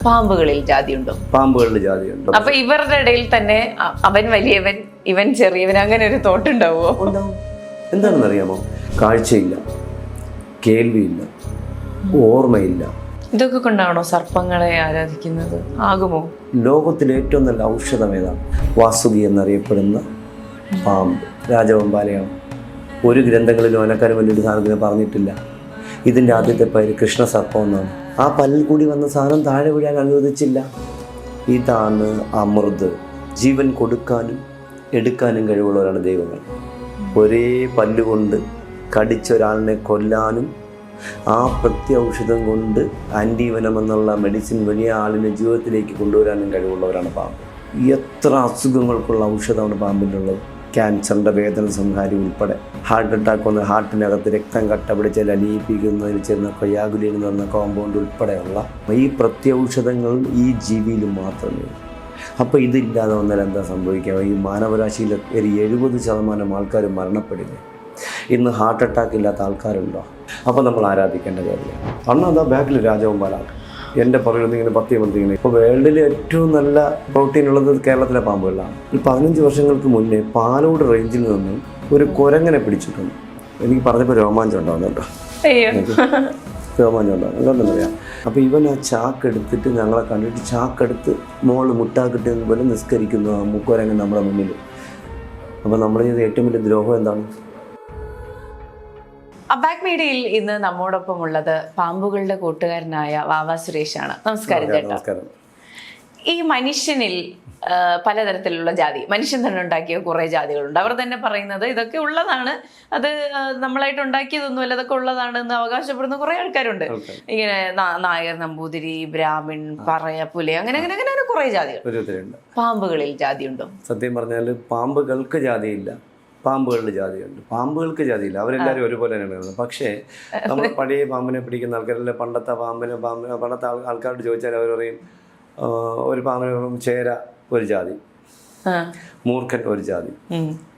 പാമ്പുകളിൽ ജാതിയുണ്ടോ? പാമ്പുകളിൽ ജാതിയുണ്ട്. അപ്പൊ ഇവരുടെ ഇടയിൽ തന്നെ അവൻ വലിയവൻ ഇവൻ ചെറിയവൻ അങ്ങനെ ഒരു തോട്ടുണ്ടാവുമോ? ഉണ്ടാവും. എന്താണെന്ന് അറിയാമോ? കാഴ്ചയില്ല, കേൾവിയില്ല, ഓർമ്മയില്ല. ഇതൊക്കെ കൊണ്ടാണോ സർപ്പങ്ങളെ ആരാധിക്കുന്നത്? ആകുമോ? ലോകത്തിലെ ഏറ്റവും നല്ല ഔഷധം ഏതാണ്? വാസുകി എന്നറിയപ്പെടുന്ന പാമ്പ്, രാജവെമ്പാലയാണ്. ഒരു ഗ്രന്ഥങ്ങളിലും അനക്കാനും വലിയൊരു സാധനത്തിന് പറഞ്ഞിട്ടില്ല. ഇതിൻ്റെ ആദ്യത്തെ പേര് കൃഷ്ണസർപ്പം എന്നാണ്. ആ പല്ലിൽ കൂടി വന്ന സാധനം താഴെ വീഴാൻ അനുവദിച്ചില്ല. ഇതാണ് അമൃത്. ജീവൻ കൊടുക്കാനും എടുക്കാനും കഴിവുള്ളവരാണ് ദൈവങ്ങൾ. ഒരേ പല്ലുകൊണ്ട് കടിച്ചൊരാളിനെ കൊല്ലാനും ആ പ്രത്യൗഷധം കൊണ്ട് ആൻറ്റിവനം എന്നുള്ള മെഡിസിൻ വലിയ ആളിനെ ജീവിതത്തിലേക്ക് കൊണ്ടുവരാനും കഴിവുള്ളവരാണ് പാമ്പ്. എത്ര അസുഖങ്ങൾക്കുള്ള ഔഷധമാണ് പാമ്പിനുള്ളത്. ക്യാൻസറിൻ്റെ വേദന സംഹാരി ഉൾപ്പെടെ, ഹാർട്ട് അറ്റാക്ക് വന്ന് ഹാർട്ടിനകത്ത് രക്തം കട്ട പിടിച്ച് ലയിപ്പിക്കുന്നതിന് ചേർന്ന കൊയാഗുലിൻ എന്ന് പറഞ്ഞ കോമ്പൗണ്ട് ഉൾപ്പെടെയുള്ള ഈ പ്രത്യൗഷധങ്ങൾ ഈ ജീവിയിൽ മാത്രമേ. അപ്പോൾ ഇതില്ലാതെ വന്നാൽ എന്താ സംഭവിക്കുക? ഈ മാനവരാശിയിൽ ഒരു 70% ആൾക്കാർ മരണപ്പെടില്ലേ? ഇന്ന് ഹാർട്ട് അറ്റാക്ക് ഇല്ലാത്ത ആൾക്കാരുണ്ടോ? അപ്പോൾ നമ്മൾ ആരാധിക്കേണ്ട കാര്യമാണ്. അന്ന് അതാ ബാക്കിൽ രാജവെമ്പാലാണ്. എൻ്റെ പുറകിൽ ഇങ്ങനെ പത്തിയമന്ത്രിങ്ങനെ. ഇപ്പോൾ വേൾഡിലെ ഏറ്റവും നല്ല പ്രോട്ടീൻ ഉള്ളത് കേരളത്തിലെ പാമ്പുകളാണ്. ഈ 15 വർഷങ്ങൾക്ക് മുന്നേ പാലോട് റേഞ്ചിൽ നിന്ന് ഒരു കുരങ്ങനെ പിടിച്ചിട്ടുണ്ട്. എനിക്ക് പറഞ്ഞപ്പോൾ രോമാഞ്ചം ഉണ്ടാകുന്നുണ്ടോ? രോമാഞ്ചം ഉണ്ടാകും. എന്തുകൊണ്ടെന്നറിയാം? അപ്പോൾ ഇവൻ ആ ചാക്കെടുത്തിട്ട് ഞങ്ങളെ കണ്ടിട്ട് ചാക്കെടുത്ത് മോള് മുട്ടാക്കിട്ട് പോലെ നിസ്കരിക്കുന്നു ആ കുരങ്ങൻ നമ്മുടെ മുന്നിൽ. അപ്പോൾ നമ്മൾ ചെയ്ത ഏറ്റവും വലിയ ദ്രോഹം എന്താണ്? അബാക് മീഡിയയിൽ ഇന്ന് നമ്മോടൊപ്പം ഉള്ളത് പാമ്പുകളുടെ കൂട്ടുകാരനായ വാവ സുരേഷാണ്. നമസ്കാരം ചേട്ടാ. നമസ്കാരം. ഈ മനുഷ്യനിൽ പലതരത്തിലുള്ള ജാതി, മനുഷ്യൻ തന്നെ ഉണ്ടാക്കിയ കുറേ ജാതികളുണ്ട്. അവർ തന്നെ പറയുന്നത് ഇതൊക്കെ ഉള്ളതാണ്, അത് നമ്മളായിട്ട് ഉണ്ടാക്കിയതൊന്നുമല്ല, ഇതൊക്കെ ഉള്ളതാണ് എന്ന് അവകാശപ്പെടുന്ന കുറേ ആൾക്കാരുണ്ട്. ഇങ്ങനെ നായർ, നമ്പൂതിരി, ബ്രാഹ്മിൺ, പറയ, പുലി, അങ്ങനെ അങ്ങനെ അങ്ങനെ കുറേ ജാതികൾ. പാമ്പുകളിൽ ജാതിയുണ്ടോ? സത്യം പറഞ്ഞാൽ പാമ്പുകൾക്ക് ജാതിയില്ല, പാമ്പുകളുടെ ജാതിയുണ്ട്. പാമ്പുകൾക്ക് ജാതിയില്ല, അവരെല്ലാവരും ഒരുപോലെ തന്നെയാണ്. പക്ഷേ നമ്മൾ പഴയ പാമ്പിനെ പിടിക്കുന്ന ആൾക്കാരല്ലേ, പണ്ടത്തെ പണ്ടത്തെ ആൾക്കാരോട് ചോദിച്ചാൽ അവർ പറയും ഒരു പാമ്പിന് ചേര ഒരു ജാതി, മൂർഖൻ ഒരു ജാതി,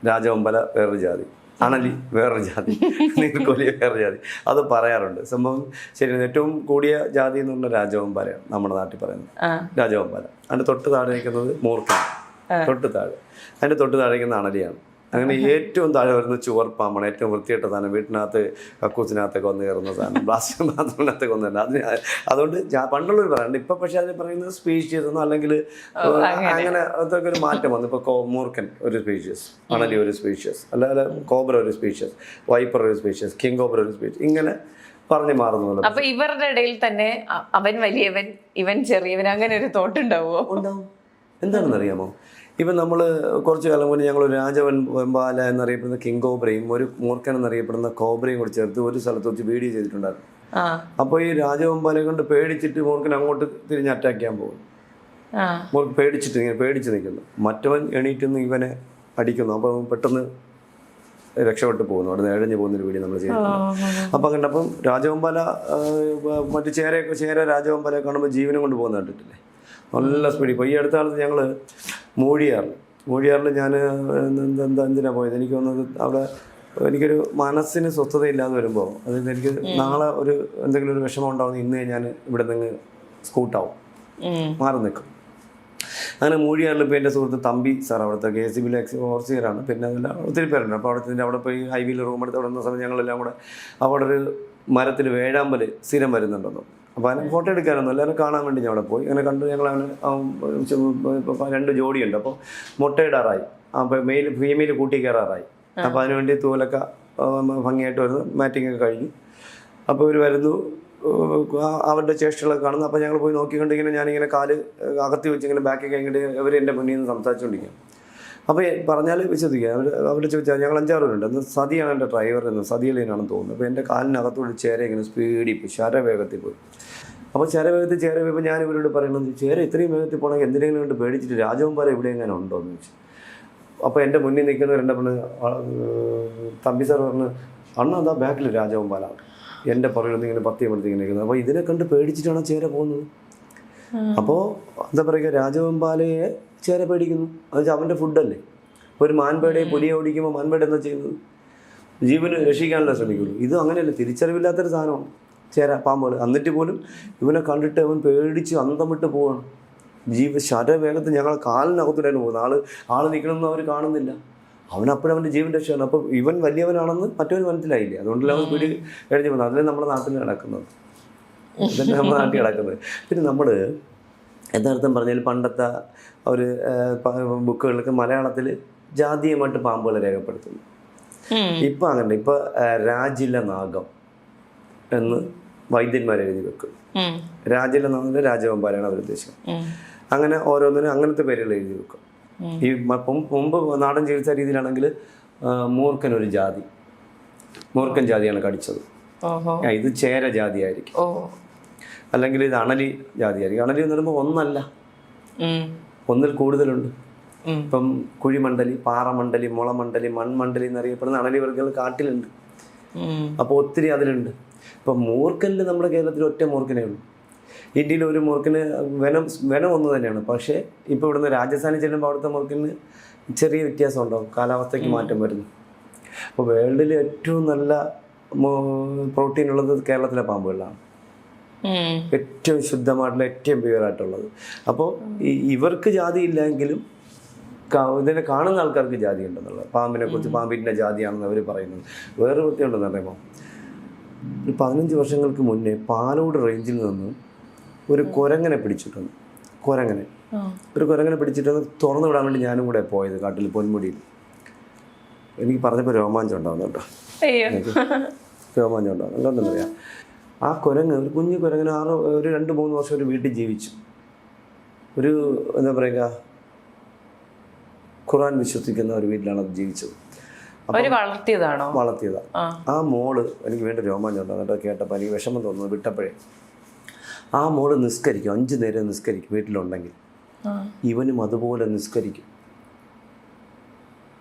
രാജവെമ്പല വേറൊരു ജാതി, അണലി വേറൊരു ജാതി, നീർക്കോലി വേറൊരു ജാതി. അത് പറയാറുണ്ട്. സംഭവം ശരി. ഏറ്റവും കൂടിയ ജാതി എന്ന് പറഞ്ഞ രാജവെമ്പാലയാണ് നമ്മുടെ നാട്ടിൽ പറയുന്നത്. രാജവെമ്പാല. അതിൻ്റെ തൊട്ട് താഴെ നിൽക്കുന്നത് മൂർഖൻ, തൊട്ട് താഴെ. അതിൻ്റെ തൊട്ട് താഴെ നിൽക്കുന്ന അണലിയാണ്. അങ്ങനെ ഏറ്റവും താഴെ വരുന്ന ചുവർപ്പാമ്പാണ്. ഏറ്റവും വൃത്തിയായിട്ട സാധനം, വീട്ടിനകത്ത് കക്കൂസിനകത്തൊക്കെ വന്ന് കയറുന്ന സാധനം, പ്ലാസ്റ്റിക് ബാത്റൂമിനകത്തൊക്കെ വന്നിട്ടുണ്ട്. അതുകൊണ്ട് പണ്ടുള്ളവർ പറയാറുണ്ട്. ഇപ്പം പക്ഷേ അതിന് പറയുന്നത് സ്പീഷ്യസ് എന്നോ അല്ലെങ്കിൽ അങ്ങനെ അതൊക്കെ ഒരു മാറ്റം വന്നു. ഇപ്പോൾ മൂർഖൻ ഒരു സ്പീഷ്യസ്, അണലി ഒരു സ്പീഷ്യസ്, അല്ലാതെ കോബ്ര ഒരു സ്പീഷ്യസ്, വൈപ്പർ ഒരു സ്പീഷ്യസ്, കിങ് കോബ്ര ഒരു സ്പീഷ്യസ്, ഇങ്ങനെ പറഞ്ഞു മാറുന്നു. അപ്പൊ ഇവരുടെ ഇടയിൽ തന്നെ അവൻ വലിയവൻ ഇവൻ ചെറിയവൻ അങ്ങനെ ഒരു തോട്ടുണ്ടാവുമോ? ഉണ്ടാവും. എന്താണെന്ന് അറിയാമോ? ഇപ്പം നമ്മൾ കുറച്ച് കാലം മുന്നേ ഞങ്ങൾ രാജവെമ്പാല എന്നറിയപ്പെടുന്ന കിങ് കോബ്രയും ഒരു മൂർഖൻ എന്നറിയപ്പെടുന്ന കോബ്രയും കൂടി ചേർത്ത് ഒരു സ്ഥലത്ത് വെച്ച് വീഡിയോ ചെയ്തിട്ടുണ്ടായിരുന്നു. അപ്പോൾ ഈ രാജവെമ്പാലയെ കൊണ്ട് പേടിച്ചിട്ട് മൂർഖൻ അങ്ങോട്ട് തിരിഞ്ഞ് അറ്റാക്ക് ചെയ്യാൻ പോകും. മൂർഖൻ പേടിച്ചിട്ട് ഇങ്ങനെ പേടിച്ച് നിൽക്കുന്നു. മറ്റവൻ എണീറ്റുനിന്ന് ഇവനെ അടിക്കുന്നു. അപ്പോൾ പെട്ടെന്ന് രക്ഷപ്പെട്ട് പോകുന്നു. അവിടെ എഴഞ്ഞു പോകുന്നൊരു വീഡിയോ നമ്മൾ ചെയ്തിട്ടുണ്ട്. അപ്പം കണ്ടപ്പം രാജവെമ്പാല മറ്റു ചേര രാജവെമ്പാലയെ കാണുമ്പോൾ ജീവനും കൊണ്ട് പോകുന്ന കണ്ടിട്ടില്ലേ? നല്ല സ്പീഡിൽ. ഇപ്പോൾ ഈ അടുത്ത കാലത്ത് ഞങ്ങൾ മൂഴിയാറിൽ ഞാൻ എന്തിനാണ് പോയത്? എനിക്ക് തോന്നുന്നത് അവിടെ എനിക്കൊരു മനസ്സിന് സ്വസ്ഥതയില്ലാതെ വരുമ്പോൾ അതിൽ എനിക്ക് നാളെ എന്തെങ്കിലും ഒരു വിഷമം ഉണ്ടാവുന്ന ഇന്ന് ഞാൻ ഇവിടെ നിന്ന് സ്കൂട്ടാവും, മാറി നിൽക്കും. അങ്ങനെ മൂഴിയാറിൽ ഇപ്പോൾ എൻ്റെ സുഹൃത്ത് തമ്പി സാർ, അവിടുത്തെ KCB ഓവർസിയറാണ്. പിന്നെ അതെല്ലാം ഒത്തിരി പേരുണ്ട്. അപ്പോൾ അവിടെ പോയി ഹൈവേയിൽ റൂം എടുത്ത് അവിടെ നിന്ന സമയത്ത് ഞങ്ങളെല്ലാം കൂടെ അവിടെ ഒരു മരത്തിൽ വേഴാമ്പൽ സ്ഥിരം വരുന്നുണ്ടെന്നു. അപ്പോൾ അതിനെ ഫോട്ടോ എടുക്കാനൊന്നും എല്ലാവരും കാണാൻ വേണ്ടി ഞാൻ അവിടെ പോയി. അങ്ങനെ കണ്ട് ഞങ്ങളങ്ങനെ 2 ജോഡിയുണ്ട്. അപ്പോൾ മുട്ടയിടാറായി, അപ്പോൾ ഫീമെയിൽ കൂട്ടി കയറാറായി. അപ്പോൾ അതിനുവേണ്ടി തൂലൊക്കെ ഭംഗിയായിട്ട് വരുന്നു, മാറ്റിംഗ് ഒക്കെ കഴിഞ്ഞു. അപ്പോൾ ഇവർ വരുന്നു, അവരുടെ ചേഷ്ടകളൊക്കെ കാണുന്നു. അപ്പോൾ ഞങ്ങൾ പോയി നോക്കിക്കൊണ്ട് ഞാനിങ്ങനെ കാല് അകത്തി വെച്ച് ഇങ്ങനെ ബാക്കി കഴിഞ്ഞിട്ട് ഇവർ എൻ്റെ മുന്നിൽ നിന്ന് സംസാരിച്ചുകൊണ്ടിരിക്കും. അപ്പോൾ പറഞ്ഞാൽ വിശ്വസിക്കുക, അവർ ചോദിച്ചാൽ ഞങ്ങൾ 5-6 പേരുണ്ട്. അന്ന് സതിയാണ് എൻ്റെ ഡ്രൈവർ, എന്ന് സതിയിലേനാണെന്ന് തോന്നുന്നു. അപ്പോൾ എൻ്റെ കാലിനകത്തോട് ചേര ഇങ്ങനെ സ്പീഡിൽ പോയി, ശരവേഗത്തിൽ പോയി. അപ്പോൾ ശരവേഗത്തിൽ ചേര പോയപ്പോൾ ഞാൻ ഇവരോട് പറയണത്, ചേര ഇത്രയും വേഗത്തിൽ പോകണമെങ്കിൽ എന്തിനെങ്കിലും കൊണ്ട് പേടിച്ചിട്ട് രാജവെമ്പാല ഇവിടെ എങ്ങനെ ഉണ്ടോ എന്ന് ചോദിച്ചു. അപ്പോൾ എൻ്റെ മുന്നിൽ നിൽക്കുന്നവരെൻ്റെ പെണ്ണ് തമ്പി സാർ പറഞ്ഞ്, അണ്ണ അതാ ബാക്കിൽ രാജവെമ്പാലാണ്. എൻ്റെ പുറകിൽ ഇങ്ങനെ പത്തിയമന്ത്രിങ്ങനെ നിൽക്കുന്നത്. അപ്പോൾ ഇതിനെ കണ്ട് പേടിച്ചിട്ടാണ് ചേര പോകുന്നത്. അപ്പോൾ എന്താ പറയുക, രാജവെമ്പാലയെ ചേര പേടിക്കുന്നു. അത് അവൻ്റെ ഫുഡല്ലേ. ഒരു മാൻപേടയെ പുലിയെ ഓടിക്കുമ്പോൾ മാൻപേട എന്താ ചെയ്യുന്നത്? ജീവന് രക്ഷിക്കാനല്ലേ ശ്രമിക്കുള്ളൂ. ഇത് അങ്ങനെയല്ല, തിരിച്ചറിവില്ലാത്തൊരു സാധനമാണ്. പാമ്പുകൾ. എന്നിട്ട് പോലും ഇവനെ കണ്ടിട്ട് അവൻ പേടിച്ച് അന്തം വിട്ട് പോവാണ്. ശരവേഗത്തിൽ ഞങ്ങൾ കാലിനകത്തൂടെയാണ് പോകുന്നത്. ആള് നിൽക്കണമെന്ന് അവർ കാണുന്നില്ല. അവനപ്പോഴും അവൻ്റെ ജീവൻ രക്ഷയാണ്. അപ്പം ഇവൻ വലിയവനാണെന്ന് മറ്റവന് മനസ്സിലായില്ലേ. അതുകൊണ്ടല്ലേ അവൻ പിടി കഴിഞ്ഞ് പോകുന്നത്. അതിലെ നമ്മുടെ നാട്ടിൽ നടക്കുന്നത്, ഇതന്നെ നമ്മുടെ നാട്ടിൽ കിടക്കുന്നത്. പിന്നെ നമ്മൾ യഥാർത്ഥം പറഞ്ഞാൽ പണ്ടത്തെ ഒരു ബുക്കുകളിലൊക്കെ മലയാളത്തിൽ ജാതീയമായിട്ട് പാമ്പുകളെ രേഖപ്പെടുത്തുന്നു. ഇപ്പം അങ്ങനെ ഇപ്പം രാജില നാഗം എന്ന് വൈദ്യന്മാർ എഴുതി വെക്കും. രാജില നാഗം രാജവെമ്പാലാണ് അവർ ഉദ്ദേശിക്കുന്നത്. അങ്ങനെ ഓരോന്നിനും അങ്ങനത്തെ പേരുകൾ എഴുതി വെക്കും. ഈ മുമ്പ് നാടൻ ചികിത്സാ രീതിയിലാണെങ്കിൽ മൂർഖനൊരു ജാതി, മൂർഖൻ ജാതിയാണ് കടിച്ചത്. ഇത് ചേര ജാതിയായിരിക്കും, അല്ലെങ്കിൽ ഇത് അണലി ജാതിയായിരിക്കും. അണലി എന്ന് പറയുമ്പോൾ ഒന്നല്ല, ഒന്നിൽ കൂടുതലുണ്ട്. ഇപ്പം കുഴിമണ്ഡലി, പാറമണ്ഡലി, മുളമണ്ഡലി, മൺമണ്ഡലി എന്നറിയപ്പെടുന്ന അണലി വർഗ്ഗങ്ങൾ കാട്ടിലുണ്ട്. അപ്പോൾ ഒത്തിരി അതിലുണ്ട്. ഇപ്പം മൂർഖനിൽ നമ്മുടെ കേരളത്തിൽ ഒറ്റ മൂർഖനേ ഉള്ളൂ. ഇന്ത്യയിൽ ഒരു മൂർഖന് വനം ഒന്ന് തന്നെയാണ്. പക്ഷേ ഇപ്പോൾ ഇവിടുന്ന് രാജസ്ഥാനിൽ ചെല്ലുമ്പോൾ അവിടുത്തെ മൂർഖന് ചെറിയ വ്യത്യാസം ഉണ്ടാവും, കാലാവസ്ഥയ്ക്ക് മാറ്റം വരുന്നു. അപ്പോൾ വേൾഡിൽ ഏറ്റവും നല്ല പ്രോട്ടീൻ ഉള്ളത് കേരളത്തിലെ പാമ്പുകളിലാണ്. ഏറ്റവും ശുദ്ധമായിട്ടുള്ള, ഏറ്റവും പ്യുവറായിട്ടുള്ളത്. അപ്പോൾ ഇവർക്ക് ജാതി ഇല്ലെങ്കിലും ഇതിനെ കാണുന്ന ആൾക്കാർക്ക് ജാതി ഉണ്ടെന്നുള്ളത്. പാമ്പിനെ കുറിച്ച് പാമ്പിൻ്റെ ജാതിയാണെന്ന് അവർ പറയുന്നത്. വേറെ വൃത്തിയുണ്ടെന്ന് പറയുമ്പോൾ ഒരു 15 വർഷങ്ങൾക്ക് മുന്നേ പാലോട് റേഞ്ചിൽ നിന്ന് ഒരു കുരങ്ങനെ പിടിച്ചിട്ടുണ്ട്. ഒരു കുരങ്ങനെ പിടിച്ചിട്ട് തുറന്നു വിടാൻ വേണ്ടി ഞാനും കൂടെ പോയത് കാട്ടിൽ പൊന്മുടിയിൽ. എനിക്ക് പറഞ്ഞപ്പോൾ രോമാഞ്ചം ഉണ്ടാകുന്നു കേട്ടോ, രോമാഞ്ചം ഉണ്ടാകും. എന്താണെന്ന് പറയാം, ആ കുരങ്ങ് ഒരു കുഞ്ഞു കുരങ്ങനെ ഒരു 2-3 വർഷം ഒരു വീട്ടിൽ ജീവിച്ചു. ഒരു എന്താ പറയുക, ഖുർആൻ വിശ്വസിക്കുന്ന ഒരു വീട്ടിലാണ് അത് ജീവിച്ചത്. വളർത്തിയതാണോ? വളർത്തിയതാണ്. ആ മോള്, എനിക്ക് വീണ്ടും രോമാഞ്ചം ഉണ്ടാകും കേട്ടോ കേട്ടപ്പോൾ. എനിക്ക് വിഷമം തോന്നുന്നു വിട്ടപ്പോഴേ. ആ മോള് നിസ്കരിക്കും, 5 നേരം നിസ്കരിക്കും വീട്ടിലുണ്ടെങ്കിൽ. ഇവനും അതുപോലെ നിസ്കരിക്കും.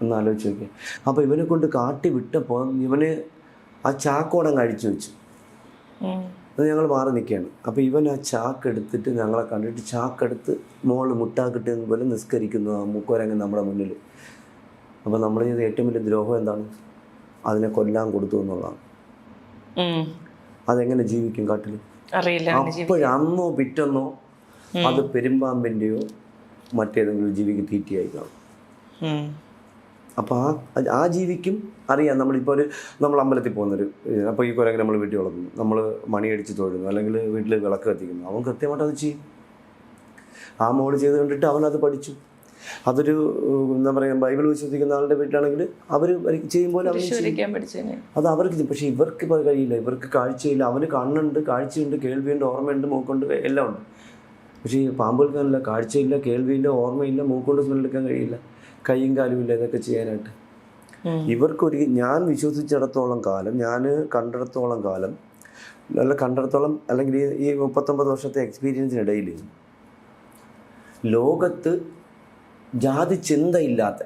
ഒന്ന് ആലോചിച്ച് നോക്കിയേ. അപ്പോൾ ഇവനെ കൊണ്ട് കാട്ടി വിട്ടപ്പോൾ ഇവന് ആ ചാക്കോടങ്ങ് അഴിച്ചു വെച്ചു. അത് ഞങ്ങൾ മാറി നിൽക്കുകയാണ്. അപ്പോൾ ഇവൻ ആ ചാക്കെടുത്തിട്ട് ഞങ്ങളെ കണ്ടിട്ട് ചാക്കെടുത്ത് മോള് മുട്ടാക്കിട്ട് പോലെ നിസ്കരിക്കുന്നു ആ മുക്കോരങ്ങ് നമ്മുടെ മുന്നിൽ. അപ്പോൾ നമ്മൾ ചെയ്ത ഏറ്റവും വലിയ ദ്രോഹം എന്താണ്? അതിനെ കൊല്ലാൻ കൊടുത്തു എന്നുള്ളതാണ്. അതെങ്ങനെ ജീവിക്കും കാട്ടിൽ? അപ്പോഴന്നോ പിറ്റെന്നോ അത് പെരുമ്പാമ്പിൻ്റെയോ മറ്റേതെങ്കിലും ജീവിക്ക് തീറ്റയായി കാണും. അപ്പോൾ ആ ജീവിക്കും അറിയാം. നമ്മളിപ്പോൾ നമ്മൾ അമ്പലത്തിൽ പോകുന്നൊരു, അപ്പോൾ ഈ കുരങ്ങനെ നമ്മൾ വീട്ടിൽ വളർത്തുന്നു, നമ്മൾ മണിയടിച്ച് തൊഴുന്നു, അല്ലെങ്കിൽ വീട്ടിൽ വിളക്ക് കത്തിക്കുന്നു. അവൻ കൃത്യമായിട്ട് അത് ചെയ്യും. ആ മോള് ചെയ്ത് കണ്ടിട്ട് അവനത് പഠിച്ചു. അതൊരു എന്താ പറയുക, ബൈബിൾ വിശ്വസിക്കുന്ന ആളുടെ വീട്ടിലാണെങ്കിൽ അവർ ചെയ്യുമ്പോൾ അത് അവർക്ക്. പക്ഷേ ഇവർക്ക് കഴിയില്ല, ഇവർക്ക് കാഴ്ചയില്ല. അവന് കണ്ണുണ്ട്, കാഴ്ചയുണ്ട്, കേൾവിയുണ്ട്, ഓർമ്മയുണ്ട്, മൂക്കുണ്ട്, എല്ലാം ഉണ്ട്. പക്ഷേ ഈ പാമ്പുകൾക്കാണല്ല, കാഴ്ചയില്ല, കേൾവിയില്ല, ഓർമ്മയില്ല, മൂക്കൊണ്ട് സ്മെല്ലെടുക്കാൻ കഴിയില്ല, കൈയും കാലുമില്ല ഇതൊക്കെ ചെയ്യാനായിട്ട്. ഇവർക്കൊരു, ഞാൻ വിശ്വസിച്ചിടത്തോളം കാലം, ഞാൻ കണ്ടിടത്തോളം കാലം, കണ്ടിടത്തോളം അല്ലെങ്കിൽ ഈ 39 വർഷത്തെ എക്സ്പീരിയൻസിനിടയിൽ ലോകത്ത് ജാതി ചിന്തയില്ലാത്ത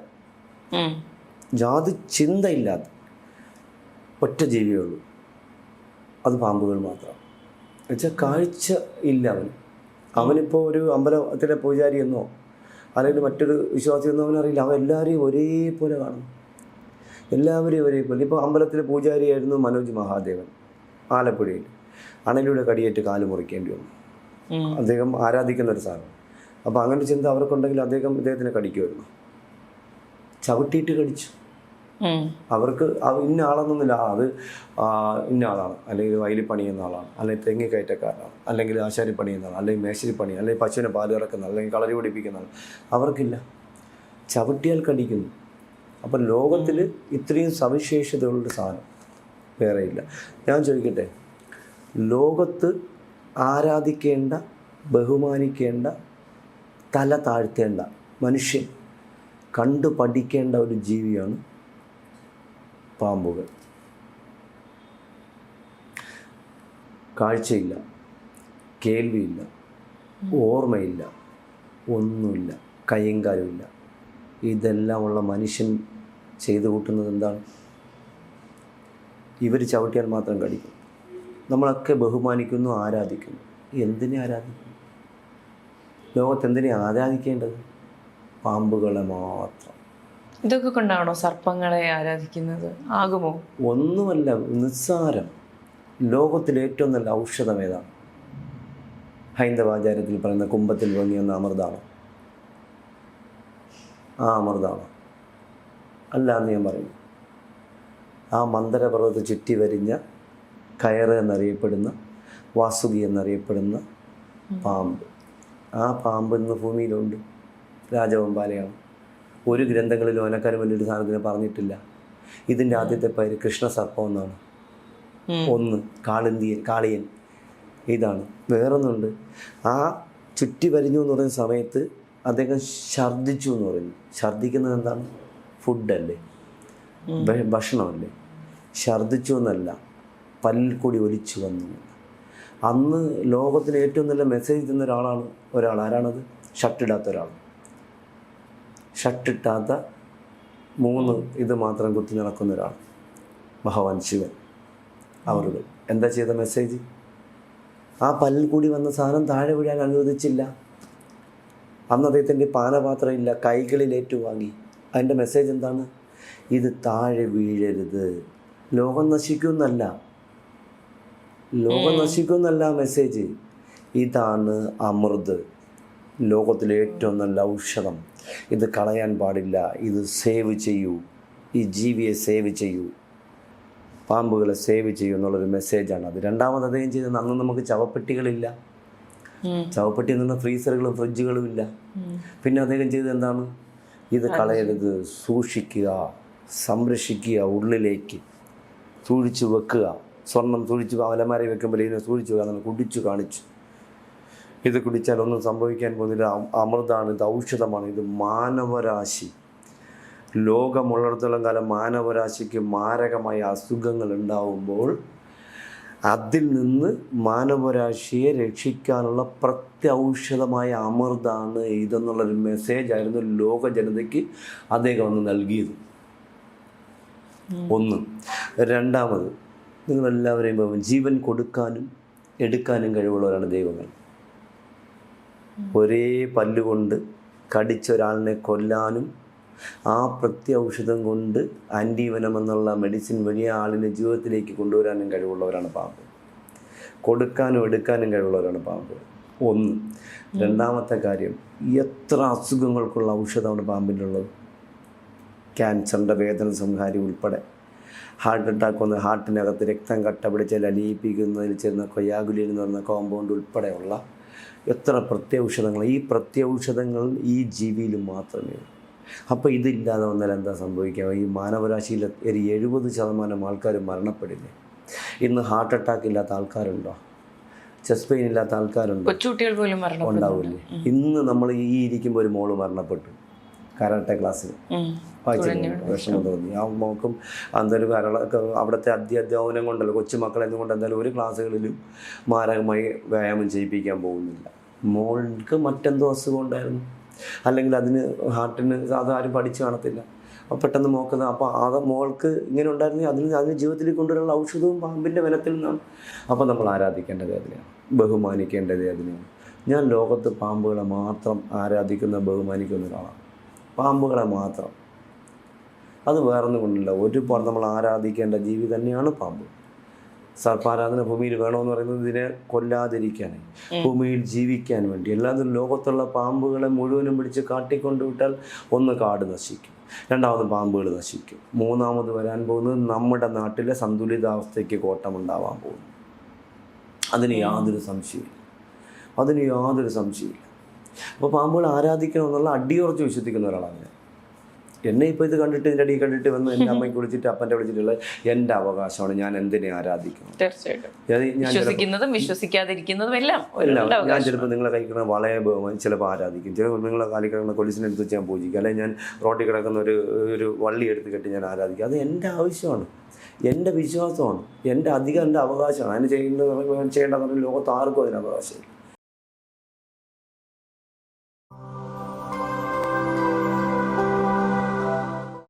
ഒറ്റ ജീവിയേ ഉള്ളൂ. അത് പാമ്പുകൾ മാത്രം. എന്നുവെച്ചാൽ കാഴ്ച ഇല്ല അവനിപ്പോൾ ഒരു അമ്പലത്തിലെ പൂജാരി എന്നോ അല്ലെങ്കിൽ മറ്റൊരു വിശ്വാസി എന്നോ അവനറിയില്ല. അവൻ എല്ലാവരെയും ഒരേപോലെ കാണും, എല്ലാവരെയും ഒരേപോലെ. ഇപ്പോൾ അമ്പലത്തിലെ പൂജാരിയായിരുന്നു മനോജ് മഹാദേവൻ, ആലപ്പുഴയിൽ. അണലിയുടെ കടിയേറ്റ് കാല് മുറിക്കേണ്ടി വന്നു. അദ്ദേഹം ആരാധിക്കുന്ന ഒരു സാധനം. അപ്പോൾ അങ്ങനെ ചിന്ത അവർക്കുണ്ടെങ്കിൽ ഇദ്ദേഹത്തിനെ കടിക്കുമായിരുന്നു. ചവിട്ടിയിട്ട് കടിച്ചു. അവർക്ക് ഇന്ന ആളെന്നൊന്നുമില്ല, അത് ഇന്ന ആളാണ്, അല്ലെങ്കിൽ വയലിൽ പണിയുന്ന ആളാണ്, അല്ലെങ്കിൽ തെങ്ങി കയറ്റക്കാരനാണ്, അല്ലെങ്കിൽ ആശാരി പണിയുന്ന ആളാണ്, അല്ലെങ്കിൽ മേശരി പണി, അല്ലെങ്കിൽ പശുവിനെ പാല് ഇറക്കുന്ന ആൾ, അല്ലെങ്കിൽ കളരി പിടിപ്പിക്കുന്ന ആൾ. അവർക്കില്ല, ചവിട്ടിയാൽ കടിക്കുന്നു. അപ്പം ലോകത്തിൽ ഇത്രയും സവിശേഷതകളുടെ സാധനം വേറെയില്ല. ഞാൻ ചോദിക്കട്ടെ, ലോകത്ത് ആരാധിക്കേണ്ട, ബഹുമാനിക്കേണ്ട, തല താഴ്ത്തേണ്ട, മനുഷ്യൻ കണ്ടു പഠിക്കേണ്ട ഒരു ജീവിയാണ് പാമ്പുകൾ. കാഴ്ചയില്ല, കേൾവിയില്ല, ഓർമ്മയില്ല, ഒന്നുമില്ല, കയ്യും കാലുമില്ല. ഇതെല്ലാം ഉള്ള മനുഷ്യൻ ചെയ്തു കൂട്ടുന്നത് എന്താണ്? ഇവർ ചവിട്ടിയാൽ മാത്രം കടിക്കും. നമ്മളൊക്കെ ബഹുമാനിക്കുന്നു, ആരാധിക്കുന്നു. എന്തിനെ ആരാധിക്കുന്നു? ലോകത്തെന്തിനെ ആരാധിക്കേണ്ടത്? പാമ്പുകളെ മാത്രം. ഇതൊക്കെ കൊണ്ടാണോ സർപ്പങ്ങളെ ആരാധിക്കുന്നത്? ആകുമോ? ഒന്നുമല്ല, നിസ്സാരം. ലോകത്തിലെ ഏറ്റവും നല്ല ഔഷധം ഏതാണ്? ഹൈന്ദവാചാര്യത്തിൽ പറയുന്ന കുംഭത്തിൽ പൊങ്ങിയെന്ന അമൃതാണ്. ആ അമൃതാണ് അല്ല എന്ന് ഞാൻ പറയും. ആ മന്ദരപർവ്വതത്തെ ചുറ്റി വരിഞ്ഞ കയറ് എന്നറിയപ്പെടുന്ന, വാസുകി എന്നറിയപ്പെടുന്ന പാമ്പ്. ആ പാമ്പ് ഇന്ന് ഭൂമിയിലുണ്ട്. രാജവെമ്പാലയാണ്. ഒരു ഗ്രന്ഥങ്ങളിലും അതിനേക്കാളും വലിയൊരു സാധനത്തിനെ പറഞ്ഞിട്ടില്ല. ഇതിൻ്റെ ആദ്യത്തെ പേര് കൃഷ്ണസർപ്പം എന്നാണ്. ഒന്ന് കാളിയൻ ഇതാണ്. വേറൊന്നുണ്ട്. ആ ചുറ്റി വരിഞ്ഞു എന്ന് പറയുന്ന സമയത്ത് അദ്ദേഹം ഛർദ്ദിച്ചു എന്ന് പറയുന്നു. ഛർദ്ദിക്കുന്നത് എന്താണ്? ഫുഡല്ലേ, ഭക്ഷണമല്ലേ. ഛർദ്ദിച്ചു എന്നല്ല, പല്ലിൽ കൂടി ഒലിച്ചു വന്നു. അന്ന് ലോകത്തിന് ഏറ്റവും നല്ല മെസ്സേജ് തന്ന ഒരാൾ ആരാണത്? ഷർട്ടിടാത്ത ഒരാൾ. ഷർട്ടിട്ടാത്ത 3 ഇത് മാത്രം കുത്തി നടക്കുന്ന ഒരാൾ, ഭഗവാൻ ശിവൻ. അവരുടെ എന്താ ചെയ്ത മെസ്സേജ്? ആ പല്ലിൽ കൂടി വന്ന സാധനം താഴെ വീഴാൻ അനുവദിച്ചില്ല. അന്ന് അദ്ദേഹത്തിൻ്റെ പാനപാത്രം ഇല്ല, കൈകളിൽ ഏറ്റുവാങ്ങി. അതിൻ്റെ മെസ്സേജ് എന്താണ്? ഇത് താഴെ വീഴരുത്, ലോകം നശിക്കുമെന്നല്ല. ലോകം നശിക്കുമെന്നല്ല മെസ്സേജ്. ഇതാണ് അമൃത്, ലോകത്തിലെ ഏറ്റവും നല്ല ഔഷധം. ഇത് കളയാൻ പാടില്ല, ഇത് സേവ് ചെയ്യൂ, ഈ ജീവിയെ സേവ് ചെയ്യൂ, പാമ്പുകളെ സേവ് ചെയ്യൂ എന്നുള്ളൊരു മെസ്സേജാണ് അത്. രണ്ടാമത് അദ്ദേഹം ചെയ്തത്, അന്ന് നമുക്ക് ചവപ്പെട്ടികളില്ല. ചവപ്പെട്ടി എന്ന് പറഞ്ഞാൽ ഫ്രീസറുകളും ഫ്രിഡ്ജുകളും ഇല്ല. പിന്നെ അദ്ദേഹം ചെയ്തത് എന്താണ്? ഇത് കളയരുത്, സൂക്ഷിക്കുക, സംരക്ഷിക്കുക, ഉള്ളിലേക്ക് സൂക്ഷിച്ച് വെക്കുക. സ്വർണം സൂക്ഷിച്ച് അലമാരയിൽ വെക്കുമ്പോൾ ഇതിനെ സൂക്ഷിച്ച് വെക്കുക. അങ്ങനെ കുടിച്ചു കാണിച്ചു. ഇത് കുടിച്ചാൽ ഒന്നും സംഭവിക്കാൻ പോകുന്നില്ല, അമൃതാണ്, ഇത് ഔഷധമാണ്, ഇത് മാനവരാശി, ലോകമുള്ളിടത്തോളം കാലം മാനവരാശിക്ക് മാരകമായ അസുഖങ്ങൾ ഉണ്ടാവുമ്പോൾ അതിൽ നിന്ന് മാനവരാശിയെ രക്ഷിക്കാനുള്ള പ്രത്യൗഷധമായ അമൃതാണ് ഇതെന്നുള്ളൊരു മെസ്സേജായിരുന്നു ലോക ജനതയ്ക്ക് അദ്ദേഹം അന്ന് നൽകിയത്. ഒന്ന്. രണ്ടാമത്, നിങ്ങളെല്ലാവരെയും പോകും, ജീവൻ കൊടുക്കാനും എടുക്കാനും കഴിവുള്ളവരാണ് ദൈവങ്ങൾ. ഒരേ പല്ലുകൊണ്ട് കടിച്ചൊരാളിനെ കൊല്ലാനും ആ പ്രത്യൗഷധം കൊണ്ട് ആൻറ്റിവനം എന്നുള്ള മെഡിസിൻ വഴി ആളിനെ ജീവിതത്തിലേക്ക് കൊണ്ടുവരാനും കഴിവുള്ളവരാണ് പാമ്പ്. കൊടുക്കാനും എടുക്കാനും കഴിവുള്ളവരാണ് പാമ്പ്. ഒന്ന്. രണ്ടാമത്തെ കാര്യം, എത്ര അസുഖങ്ങൾക്കുള്ള ഔഷധമാണ് പാമ്പിൻ്റെ ഉള്ളത്. ക്യാൻസറിൻ്റെ വേദന സംഹാരി ഉൾപ്പെടെ, ഹാർട്ട് അറ്റാക്ക് വന്ന് ഹാർട്ടിനകത്ത് രക്തം കട്ട പിടിച്ചാൽ അലിയിപ്പിക്കുന്നതിൽ ചേർന്ന കൊയാഗുലിൻ എന്ന് പറയുന്ന കോമ്പൗണ്ട് ഉൾപ്പെടെയുള്ള എത്ര പ്രത്യൗഷധങ്ങൾ. ഈ പ്രത്യൗഷധങ്ങൾ ഈ ജീവിയിൽ മാത്രമേ ഉള്ളൂ. അപ്പോൾ ഇതില്ലാതെ വന്നാൽ എന്താ സംഭവിക്കുക? ഈ മാനവരാശിയിൽ ഒരു 70% ആൾക്കാർ മരണപ്പെടില്ലേ? ഇന്ന് ഹാർട്ട് അറ്റാക്ക് ഇല്ലാത്ത ആൾക്കാരുണ്ടോ? ചെസ്റ്റ് പെയിൻ ഇല്ലാത്ത ആൾക്കാരുണ്ടോ? കൊച്ചുകുട്ടികൾ പോലും ഉണ്ടാവില്ലേ? ഇന്ന് നമ്മൾ ഈ ഇരിക്കുമ്പോൾ ഒരു മോള് മരണപ്പെട്ടു കരാട്ടെ ക്ലാസ്സിൽ. വായിച്ചിട്ടുണ്ട്, വിഷമം തോന്നി. ആ മോക്കും അന്തൊരു അവിടുത്തെ അധ്യാപനം കൊണ്ടല്ലോ, കൊച്ചുമക്കളെ എന്നുകൊണ്ട് എന്തായാലും ഒരു ക്ലാസ്സുകളിലും മാരകമായി വ്യായാമം ചെയ്യിപ്പിക്കാൻ പോകുന്നില്ല. മോൾക്ക് മറ്റെന്തോ അസുഖം ഉണ്ടായിരുന്നു, അല്ലെങ്കിൽ അതിന് ഹാർട്ടിന് അതാരും പഠിച്ചു കാണത്തില്ല. അപ്പോൾ പെട്ടെന്ന് നോക്കുന്നത്, അപ്പോൾ അത് മോൾക്ക് ഇങ്ങനെ ഉണ്ടായിരുന്നെങ്കിൽ അതിന് ജീവിതത്തിൽ കൊണ്ടുവരാനുള്ള ഔഷധവും പാമ്പിൻ്റെ ബലത്തിൽ നിന്നാണ്. അപ്പോൾ നമ്മൾ ആരാധിക്കേണ്ടത് അതിനെയാണ്, ബഹുമാനിക്കേണ്ടത് അതിനെയാണ്. ഞാൻ ലോകത്ത് പാമ്പുകളെ മാത്രം ആരാധിക്കുന്ന ബഹുമാനിക്കുന്ന ഒരാളാണ്. പാമ്പുകളെ മാത്രം. അത് വേറൊന്നും കൊണ്ടില്ല. ഒരുപാട് നമ്മൾ ആരാധിക്കേണ്ട ജീവി തന്നെയാണ് പാമ്പ്. സർപ്പാരാധന ഭൂമിയിൽ വേണമെന്ന് പറയുന്നത് ഇതിനെ കൊല്ലാതിരിക്കാനായി, ഭൂമിയിൽ ജീവിക്കാൻ വേണ്ടി. അല്ലാതെ ലോകത്തുള്ള പാമ്പുകളെ മുഴുവനും പിടിച്ച് കാട്ടിക്കൊണ്ടുവിട്ടാൽ ഒന്ന് കാട് നശിക്കും, രണ്ടാമത് പാമ്പുകൾ നശിക്കും, മൂന്നാമത് വരാൻ പോകുന്നത് നമ്മുടെ നാട്ടിലെ സന്തുലിതാവസ്ഥയ്ക്ക് കോട്ടമുണ്ടാവാൻ പോകുന്നു. അതിന് യാതൊരു സംശയമില്ല. അപ്പോൾ പാമ്പുകൾ ആരാധിക്കണമെന്നുള്ള അടിയുറച്ച് വിശ്വസിക്കുന്ന ഒരാളാണ് ഞാൻ. എന്നെ ഇപ്പോൾ ഇത് കണ്ടിട്ട് ഇതിൻ്റെ അടിയിൽ കണ്ടിട്ട് വന്ന് എൻ്റെ അമ്മയ്ക്ക് വിളിച്ചിട്ട് അപ്പൻ്റെ വിളിച്ചിട്ടുള്ളത് എൻ്റെ അവകാശമാണ്, ഞാൻ എന്തിനെ ആരാധിക്കണം. തീർച്ചയായിട്ടും വിശ്വസിക്കാതിരിക്കുന്നതും എല്ലാം ഞാൻ ചിലപ്പോൾ നിങ്ങളെ കഴിക്കുന്ന വളയെ ബഹുമാനം ചിലപ്പോൾ ആരാധിക്കും, ചിലപ്പോൾ നിങ്ങളെ കാലിൽ കിടക്കുന്ന കൊലിസിനെ എടുത്ത് വെച്ച് ഞാൻ പൂജിക്കും, അല്ലെങ്കിൽ ഞാൻ റോട്ടിൽ കിടക്കുന്ന ഒരു വള്ളി എടുത്ത് കെട്ടി ഞാൻ ആരാധിക്കും. അത് എൻ്റെ ആവശ്യമാണ്, എൻ്റെ വിശ്വാസമാണ്, എൻ്റെ അധികം എൻ്റെ അവകാശമാണ്. അതിന് ചെയ്യേണ്ടതെന്ന് പറഞ്ഞാൽ ലോകത്ത് ആർക്കും അതിന് അവകാശമില്ല.